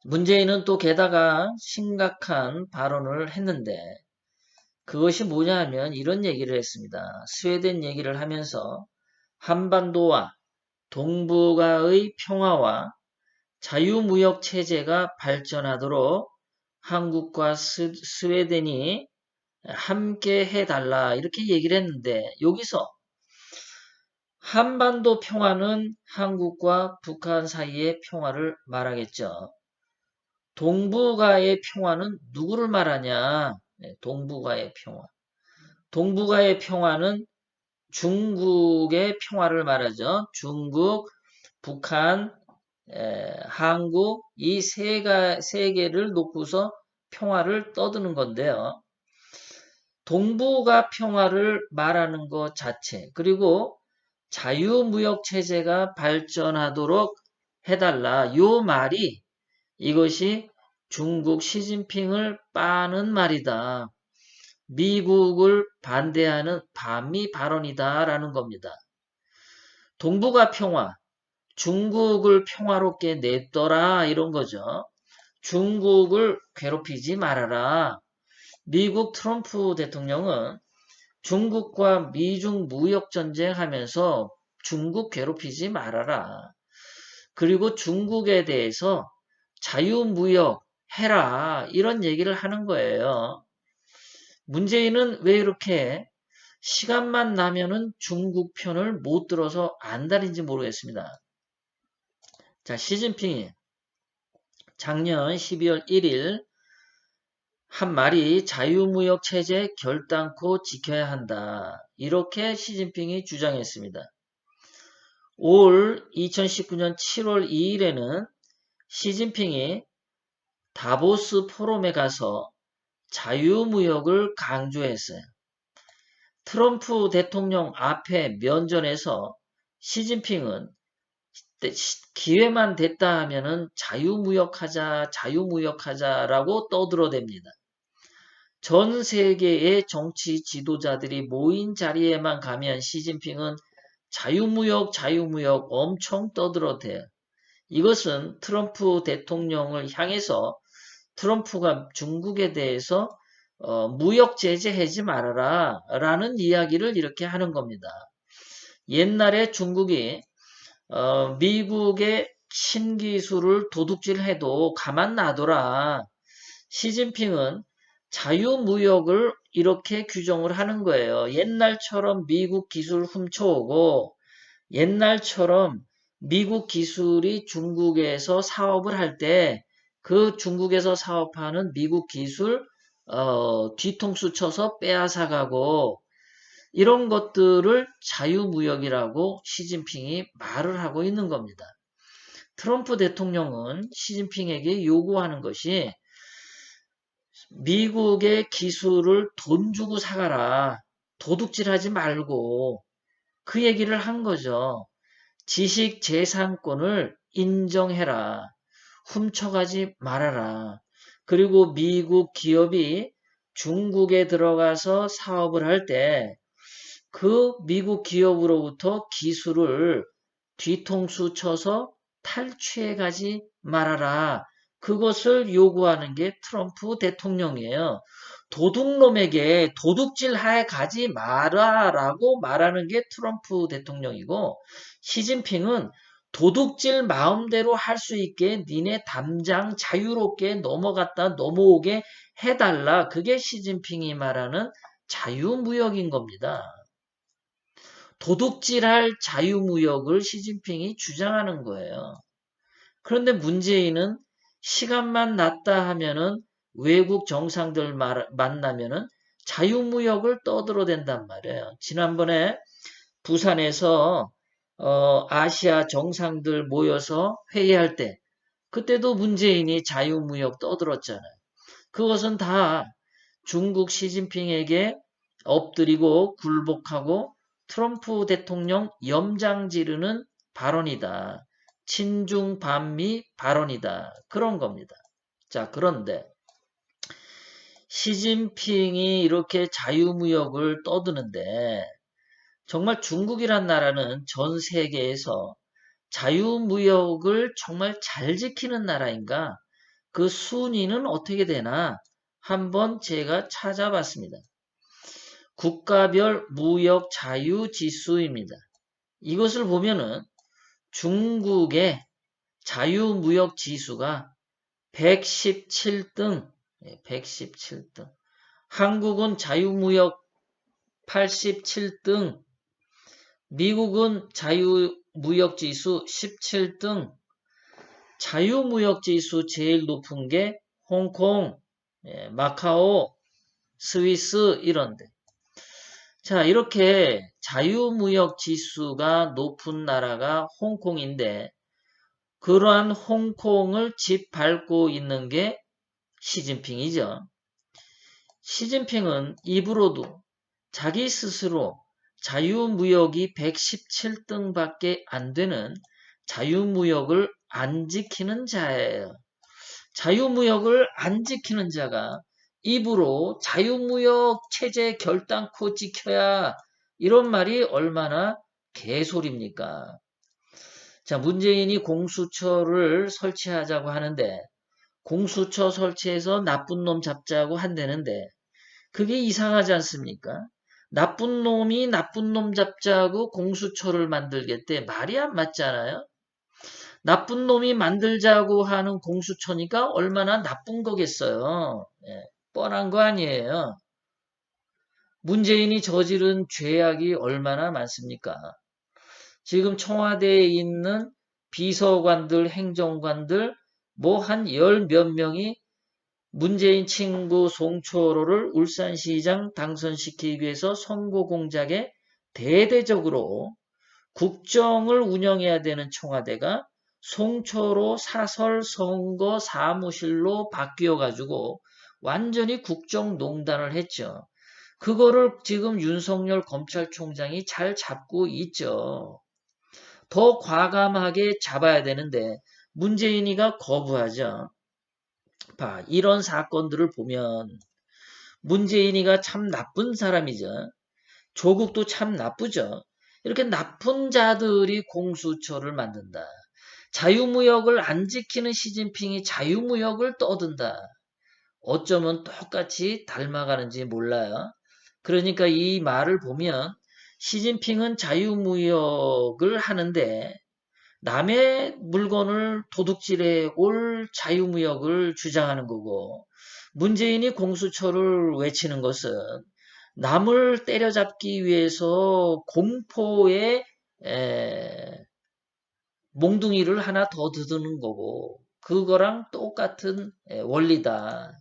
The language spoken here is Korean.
문재인은 또 게다가 심각한 발언을 했는데 그것이 뭐냐 하면 이런 얘기를 했습니다. 스웨덴 얘기를 하면서 한반도와 동북아의 평화와 자유무역 체제가 발전하도록 한국과 스웨덴이 함께 해달라 이렇게 얘기를 했는데 여기서 한반도 평화는 한국과 북한 사이의 평화를 말하겠죠. 동북아의 평화는 누구를 말하냐? 네, 동북아의 평화. 동북아의 평화는 중국의 평화를 말하죠. 중국, 북한, 한국 이 세 개를 놓고서 평화를 떠드는 건데요. 동북아 평화를 말하는 것 자체 그리고 자유무역 체제가 발전하도록 해달라. 요 말이 이것이 중국 시진핑을 빠는 말이다. 미국을 반대하는 반미 발언이다라는 겁니다. 동북아 평화, 중국을 평화롭게 냈더라 이런 거죠. 중국을 괴롭히지 말아라. 미국 트럼프 대통령은 중국과 미중 무역 전쟁하면서 중국 괴롭히지 말아라. 그리고 중국에 대해서 자유무역 해라 이런 얘기를 하는 거예요. 문재인은 왜 이렇게 시간만 나면은 중국 편을 못 들어서 안달인지 모르겠습니다. 자, 시진핑이 작년 12월 1일 한 말이 자유무역 체제 결단코 지켜야 한다. 이렇게 시진핑이 주장했습니다. 올 2019년 7월 2일에는 시진핑이 다보스 포럼에 가서 자유무역을 강조했어요. 트럼프 대통령 앞에 면전에서 시진핑은 기회만 됐다 하면은 자유무역하자라고 떠들어댑니다. 전 세계의 정치 지도자들이 모인 자리에만 가면 시진핑은 자유무역 엄청 떠들어대요. 이것은 트럼프 대통령을 향해서 트럼프가 중국에 대해서 무역 제재하지 말아라 라는 이야기를 이렇게 하는 겁니다. 옛날에 중국이 미국의 신기술을 도둑질해도 가만 놔둬라. 시진핑은 자유무역을 이렇게 규정을 하는 거예요. 옛날처럼 미국 기술 훔쳐오고 옛날처럼 미국 기술이 중국에서 사업을 할 때 그 중국에서 사업하는 미국 기술 뒤통수 쳐서 빼앗아가고 이런 것들을 자유무역이라고 시진핑이 말을 하고 있는 겁니다. 트럼프 대통령은 시진핑에게 요구하는 것이 미국의 기술을 돈 주고 사가라. 도둑질하지 말고 그 얘기를 한 거죠. 지식 재산권을 인정해라. 훔쳐가지 말아라. 그리고 미국 기업이 중국에 들어가서 사업을 할 때 그 미국 기업으로부터 기술을 뒤통수 쳐서 탈취해 가지 말아라. 그것을 요구하는 게 트럼프 대통령이에요. 도둑놈에게 도둑질 해 가지 마라라고 말하는 게 트럼프 대통령이고 시진핑은 도둑질 마음대로 할 수 있게 니네 담장 자유롭게 넘어오게 해달라. 그게 시진핑이 말하는 자유무역인 겁니다. 도둑질할 자유무역을 시진핑이 주장하는 거예요. 그런데 문재인은 시간만 났다 하면은 외국 정상들 만나면은 자유무역을 떠들어댄단 말이에요. 지난번에 부산에서 아시아 정상들 모여서 회의할 때 그때도 문재인이 자유무역 떠들었잖아요. 그것은 다 중국 시진핑에게 엎드리고 굴복하고 트럼프 대통령 염장 지르는 발언이다. 친중 반미 발언이다. 그런 겁니다. 자, 그런데 시진핑이 이렇게 자유무역을 떠드는데 정말 중국이란 나라는 전 세계에서 자유무역을 정말 잘 지키는 나라인가? 그 순위는 어떻게 되나 한번 제가 찾아봤습니다. 국가별 무역 자유 지수입니다. 이것을 보면은 중국의 자유무역 지수가 117등, 117등. 한국은 자유무역 87등, 미국은 자유무역지수 17등, 자유무역지수 제일 높은 게 홍콩, 마카오, 스위스 이런데. 자, 이렇게 자유무역지수가 높은 나라가 홍콩인데 그러한 홍콩을 짓밟고 있는 게 시진핑이죠. 시진핑은 입으로도 자기 스스로 자유무역이 117등밖에 안 되는 자유무역을 안 지키는 자예요. 자유무역을 안 지키는 자가 입으로 자유무역 체제 결단코 지켜야 이런 말이 얼마나 개소리입니까? 자, 문재인이 공수처를 설치하자고 하는데 공수처 설치해서 나쁜 놈 잡자고 한다는데 그게 이상하지 않습니까? 나쁜 놈이 나쁜 놈 잡자고 공수처를 만들겠대. 말이 안 맞잖아요. 나쁜 놈이 만들자고 하는 공수처니까 얼마나 나쁜 거겠어요. 뻔한 거 아니에요. 문재인이 저지른 죄악이 얼마나 많습니까? 지금 청와대에 있는 비서관들, 행정관들 뭐 한 열 몇 명이 문재인 친구 송초로를 울산시장 당선시키기 위해서 선거 공작에 대대적으로 국정을 운영해야 되는 청와대가 송초로 사설 선거 사무실로 바뀌어가지고 완전히 국정농단을 했죠. 그거를 지금 윤석열 검찰총장이 잘 잡고 있죠. 더 과감하게 잡아야 되는데 문재인이가 거부하죠. 봐, 이런 사건들을 보면 문재인이가 참 나쁜 사람이죠. 조국도 참 나쁘죠. 이렇게 나쁜 자들이 공수처를 만든다. 자유무역을 안 지키는 시진핑이 자유무역을 떠든다. 어쩌면 똑같이 닮아가는지 몰라요. 그러니까 이 말을 보면 시진핑은 자유무역을 하는데 남의 물건을 도둑질해 올 자유무역을 주장하는 거고 문재인이 공수처를 외치는 것은 남을 때려잡기 위해서 공포의 몽둥이를 하나 더 두드는 거고 그거랑 똑같은 원리다.